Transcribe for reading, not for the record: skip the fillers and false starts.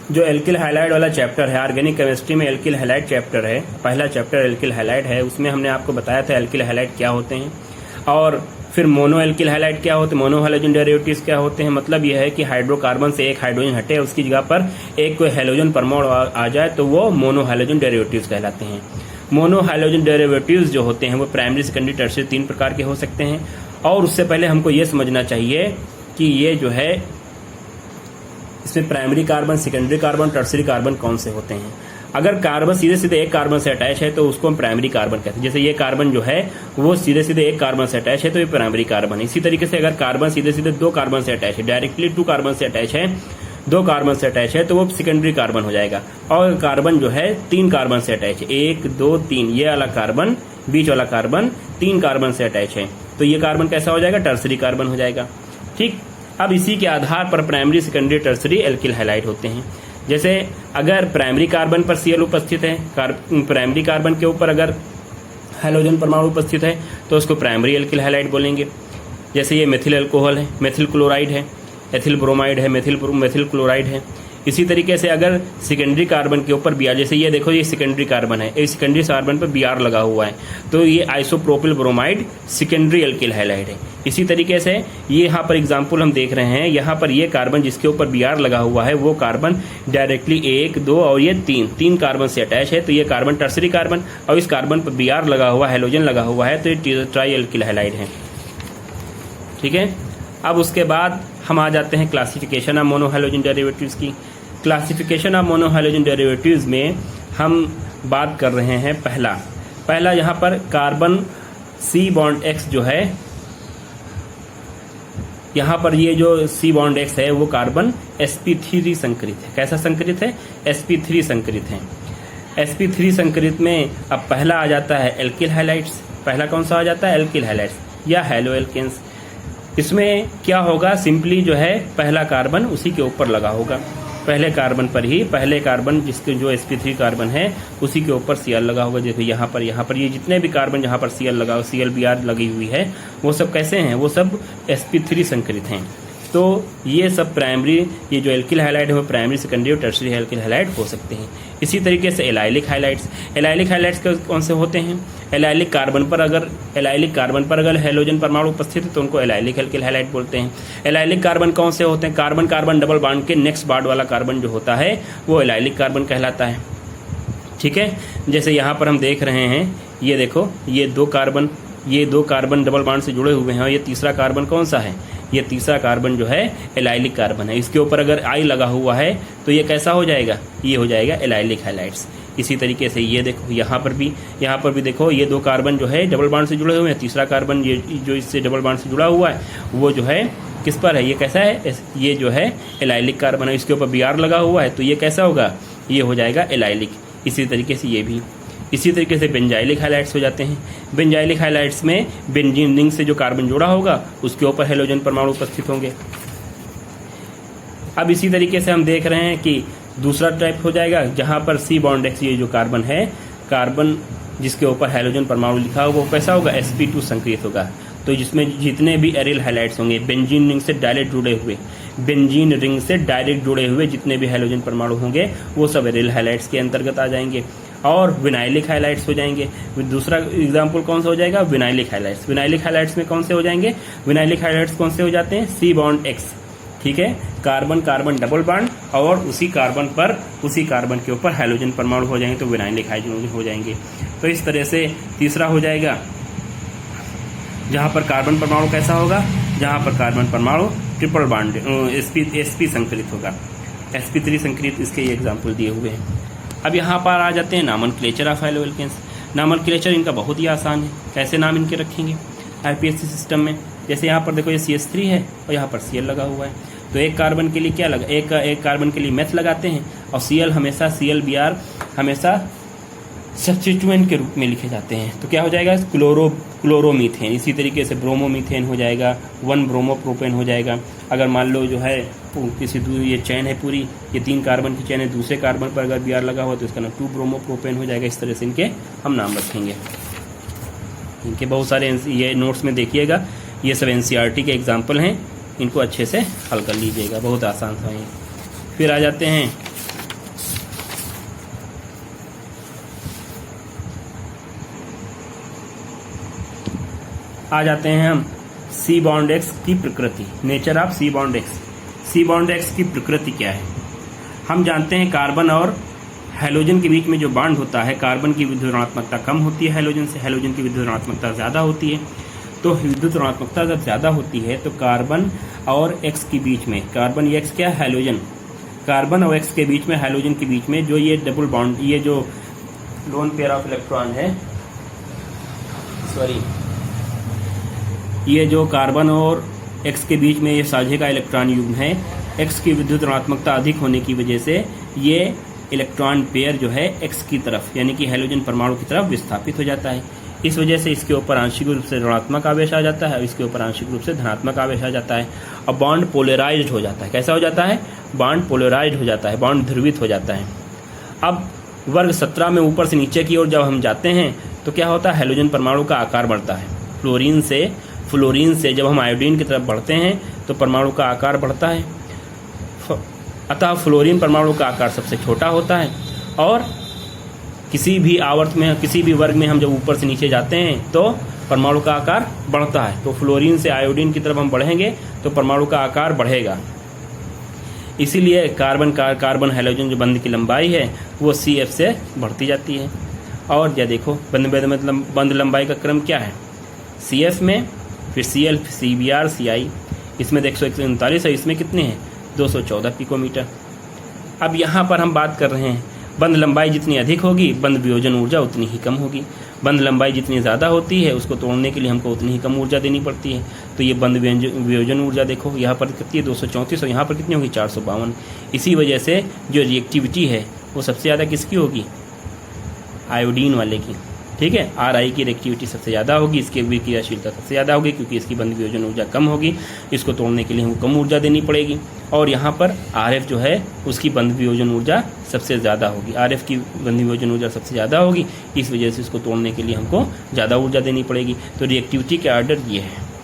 जो alkyl halide वाला chapter है, ऑर्गेनिक केमिस्ट्री में एल्किल हैलाइड चैप्टर है, पहला चैप्टर एल्किल हैलाइड है, उसमें हमने आपको बताया था एल्किल हैलाइड क्या होते हैं और फिर मोनो एल्किल हैलाइड क्या होते हैं, मोनो हैलोजन डेरिवेटिव्स क्या होते हैं। मतलब यह है कि हाइड्रोकार्बन से एक हाइड्रोजन हटे, उसकी जगह पर एक कोई हैलोजन परमाणु आ जाए तो वो मोनो हैलोजन डेरिवेटिव्स कहलाते हैं। मोनो हैलोजन डेरिवेटिव्स जो होते हैं वो प्राइमरी, सेकेंडरी, टर्शियरी 3 प्रकार के हो सकते हैं। और उससे पहले हमको ये समझना चाहिए कि ये जो है इसमें primary carbon, secondary carbon, tertiary carbon कौन से होते हैं। अगर कार्बन सीधे सीधे एक कार्बन से अटैच है तो उसको हम प्राइमरी कार्बन कहते हैं। जैसे ये कार्बन जो है वो सीधे सीधे एक कार्बन से अटैच है तो ये प्राइमरी कार्बन है। इसी तरीके से अगर कार्बन सीधे सीधे 2 कार्बन से अटैच है, डायरेक्टली 2 कार्बन से अटैच है, 2 कार्बन से अटैच है तो वो सेकेंडरी कार्बन हो जाएगा। और कार्बन जो है 3 कार्बन से अटैच है, 1 2 3, ये वाला कार्बन, बीच वाला कार्बन 3 कार्बन से अटैच है तो ये कार्बन कैसा हो जाएगा, टर्शियरी कार्बन हो जाएगा। ठीक, अब इसी के आधार पर primary, secondary, tertiary alkyl halide होते हैं। जैसे अगर प्राइमरी कार्बन पर Cl उपस्थित है, प्राइमरी कार्बन के ऊपर अगर हैलोजन परमाणु उपस्थित है तो उसको प्राइमरी एल्किल हैलाइड बोलेंगे। जैसे ये मेथिल अल्कोहल है, मेथिल क्लोराइड है, एथिल ब्रोमाइड है, मेथिल क्लोराइड है। इसी तरीके से अगर सेकेंडरी कार्बन के ऊपर Br, जैसे ये देखो ये सेकेंडरी कार्बन है, इस सेकेंडरी कार्बन पर Br लगा हुआ है तो ये isopropyl bromide secondary alkyl halide है। इसी तरीके से ये यहाँ पर एग्जाम्पल हम देख रहे हैं, यहाँ पर ये कार्बन जिसके ऊपर Br लगा हुआ है वो कार्बन डायरेक्टली 1 2 और ये 3 कार्बन से अटैच है तो ये कार्बन टर्शियरी कार्बन, और इस कार्बन पर Br लगा हुआ, हैलोजन लगा हुआ है तो ये ट्राई एल्किल हैलाइड है। ठीक है, अब उसके बाद हम आ जाते हैं classification of mono halogen derivatives की। Classification of mono halogen derivatives में हम बात कर रहे हैं पहला यहाँ पर कार्बन C बॉन्ड X जो है, यहाँ पर ये जो C बॉन्ड X है वो कार्बन sp3 संकरित है। कैसा संकरित है, sp3 संकरित है। sp3 संकरित में अब पहला आ जाता है एल्किल हैलाइड्स। पहला कौन सा आ जाता है, एल्किल हैलाइड्स या हैलो एल्केन्स। इसमें क्या होगा, सिंपली जो है पहला कार्बन उसी के ऊपर लगा होगा, पहले कार्बन पर ही, पहले कार्बन जिसके जो sp3 कार्बन है उसी के ऊपर Cl लगा होगा। देखो यहाँ पर ये जितने भी कार्बन जहाँ पर Cl लगा, ClBr लगी हुई है वो सब कैसे हैं, वो सब sp3 संकरित हैं। तो ये सब प्राइमरी, ये जो एल्किल हैलाइड है वो प्राइमरी, सेकेंडरी और टर्शियरी एल्किल हैलाइड हो सकते हैं। इसी तरीके से एलाइलिक हाइलाइड्स कौन से होते हैं, एलाइलिक कार्बन पर अगर हैलोजन परमाणु उपस्थित है तो उनको एलाइलिक एल्किल हैलाइड बोलते हैं। एलाइलिक कार्बन कौन से होते हैं, कार्बन डबल बॉन्ड के नेक्स्ट बॉन्ड वाला कार्बन जो होता है वो एलाइलिक कार्बन कहलाता है। ठीक है, जैसे यहाँ पर हम देख रहे हैं, ये देखो ये 2 कार्बन डबल बॉन्ड से जुड़े हुए हैं और ये तीसरा कार्बन कौन सा है, ये तीसरा कार्बन जो है एलाइलिक कार्बन है। इसके ऊपर अगर I लगा हुआ है तो ये कैसा हो जाएगा, ये हो जाएगा एलाइलिक हैलाइड्स। इसी तरीके से ये देखो यहाँ पर भी देखो ये 2 कार्बन जो है डबल बॉन्ड से जुड़े हुए हैं, तीसरा कार्बन ये जो इससे डबल बॉन्ड से जुड़ा हुआ है वो जो है किस पर है, ये कैसा है, ये जो है एलाइलिक कार्बन है। इसके ऊपर Br लगा हुआ है तो ये कैसा होगा, ये हो जाएगा एलाइलिक। इसी तरीके से ये भी, इसी तरीके से बेंजाइलिक हाइलाइट्स हो जाते हैं। बेंजाइलिक हाइलाइट्स में बेंजीन रिंग से जो कार्बन जुड़ा होगा उसके ऊपर हैलोजन परमाणु उपस्थित होंगे। अब इसी तरीके से हम देख रहे हैं कि दूसरा टाइप हो जाएगा जहां पर C बॉन्ड X, ये जो कार्बन है, कार्बन जिसके ऊपर हैलोजन परमाणु लिखा होगा वो कैसा होगा, sp2 संकरित होगा। तो जिसमें जितने भी एरिल हाइलाइट्स होंगे बेंजीन रिंग से डायरेक्ट जुड़े हुए जितने भी हैलोजन परमाणु होंगे वो सब एरिल हाइलाइट्स के अंतर्गत आ जाएंगे और विनाइलिक हाइलाइट्स हो जाएंगे। दूसरा एग्जाम्पल कौन सा हो जाएगा, विनाइलिक हाइलाइट्स में कौन से हो जाएंगे, विनाइलिक हाइलाइट्स कौन से हो जाते हैं, C बॉन्ड X। ठीक है, कार्बन डबल बॉन्ड और उसी कार्बन के ऊपर हैलोजन परमाणु हो जाएंगे तो विनाइलिक हाइड्रोजन हो जाएंगे। तो इस तरह से तीसरा हो जाएगा जहां पर कार्बन परमाणु कैसा होगा, जहां पर कार्बन परमाणु ट्रिपल बॉन्ड sp संकलित होगा, sp3 संकलित। इसके ये एग्जाम्पल दिए हुए हैं। अब यहाँ पर आ जाते हैं nomenclature of haloalkanes. Nomenclature इनका बहुत ही आसान है, कैसे नाम इनके रखेंगे IPSC सिस्टम में। जैसे यहाँ पर देखो ये CH3 है और यहाँ पर Cl लगा हुआ है तो एक कार्बन के लिए क्या लगा, एक कार्बन के लिए मेथ लगाते हैं और ClBr हमेशा सब्स्टिट्यूएंट के रूप में लिखे जाते हैं तो क्या हो जाएगा, क्लोरोमीथेन। इसी तरीके से ब्रोमोमीथेन हो जाएगा, 1 ब्रोमोप्रोपेन हो जाएगा। अगर मान लो जो है किसी ये चैन है पूरी, ये 3 कार्बन की चैन है, दूसरे कार्बन पर अगर Br लगा हुआ तो इसका नाम 2 ब्रोमोप्रोपेन हो जाएगा। इस तरह से इनके हम नाम रखेंगे। इनके बहुत सारे ये नोट्स में देखिएगा, ये सब NCERT के एग्जाम्पल हैं, इनको अच्छे से हल कर लीजिएगा, बहुत आसान सा है। फिर आ जाते हैं आ जाते हैं हम सी बॉन्ड एक्स की प्रकृति, nature of C bond X. C bond X की प्रकृति क्या है? हम जानते हैं कार्बन और हैलोजन के बीच में जो बॉन्ड होता है, कार्बन की विद्युत ऋणात्मकता कम होती है हैलोजन से, हैलोजन की विद्युत ऋणात्मकता ज़्यादा होती है। तो विद्युत ऋणात्मकता जब ज़्यादा होती है तो कार्बन और एक्स के बीच में, कार्बन ये एक्स क्या है? हैलोजन। कार्बन और एक्स के बीच में, हैलोजन के बीच में जो ये डबल बॉन्ड, ये जो लोन पेयर ऑफ इलेक्ट्रॉन है, सॉरी, ये जो कार्बन और एक्स के बीच में ये साझे का इलेक्ट्रॉन युग्म है, एक्स की विद्युत ऋणात्मकता अधिक होने की वजह से ये इलेक्ट्रॉन पेयर जो है एक्स की तरफ, यानी कि हैलोजन परमाणु की तरफ विस्थापित हो जाता है। इस वजह से इसके ऊपर आंशिक रूप से ऋणात्मक आवेश आ जाता है और इसके ऊपर आंशिक रूप से धनात्मक आवेश आ जाता है और बॉन्ड पोलराइज्ड हो जाता है। कैसा हो जाता है? बॉन्ड पोलराइज्ड हो जाता है, बॉन्ड ध्रुवित हो जाता है। अब वर्ग 17 में ऊपर से नीचे की ओर जब हम जाते हैं तो क्या होता है? हैलोजन परमाणु का आकार बढ़ता है। फ्लोरीन से जब हम आयोडीन की तरफ बढ़ते हैं तो परमाणु का आकार बढ़ता है। अतः फ्लोरीन परमाणु का आकार सबसे छोटा होता है और किसी भी आवर्त में, किसी भी वर्ग में हम जब ऊपर से नीचे जाते हैं तो परमाणु का आकार बढ़ता है। तो फ्लोरीन से आयोडीन की तरफ हम बढ़ेंगे तो परमाणु का आकार बढ़ेगा। इसीलिए कार्बन हैलोजन जो बंध की लंबाई है वो CF से बढ़ती जाती है। और यह देखो बंध लंबाई का क्रम क्या है? CF में, फिर Cl, CBr, Ci, इसमें 139 है, इसमें कितने हैं? 214 पिकोमीटर। अब यहाँ पर हम बात कर रहे हैं बंध लंबाई जितनी अधिक होगी बंध वियोजन ऊर्जा उतनी ही कम होगी। बंध लंबाई जितनी ज़्यादा होती है उसको तोड़ने के लिए हमको उतनी ही कम ऊर्जा देनी पड़ती है। तो ये बंध वियोजन ऊर्जा देखो यहाँ पर कितनी है? 234 और यहाँ पर कितनी होगी? 452। इसी वजह से जो रिएक्टिविटी है वो सबसे ज़्यादा किसकी होगी? आयोडीन वाले की। ठीक है, Ri की रिएक्टिविटी सबसे ज़्यादा होगी, इसकी विक्रियाशीलता सबसे ज़्यादा होगी क्योंकि इसकी बंध वियोजन ऊर्जा कम होगी, इसको तोड़ने के लिए हमको कम ऊर्जा देनी पड़ेगी। और यहाँ पर Rf जो है उसकी बंध वियोजन ऊर्जा सबसे ज़्यादा होगी, Rf की बंध वियोजन ऊर्जा सबसे ज़्यादा होगी, इस वजह से इसको तोड़ने के लिए हमको ज़्यादा ऊर्जा देनी पड़ेगी। तो रिएक्टिविटी का ऑर्डर ये है।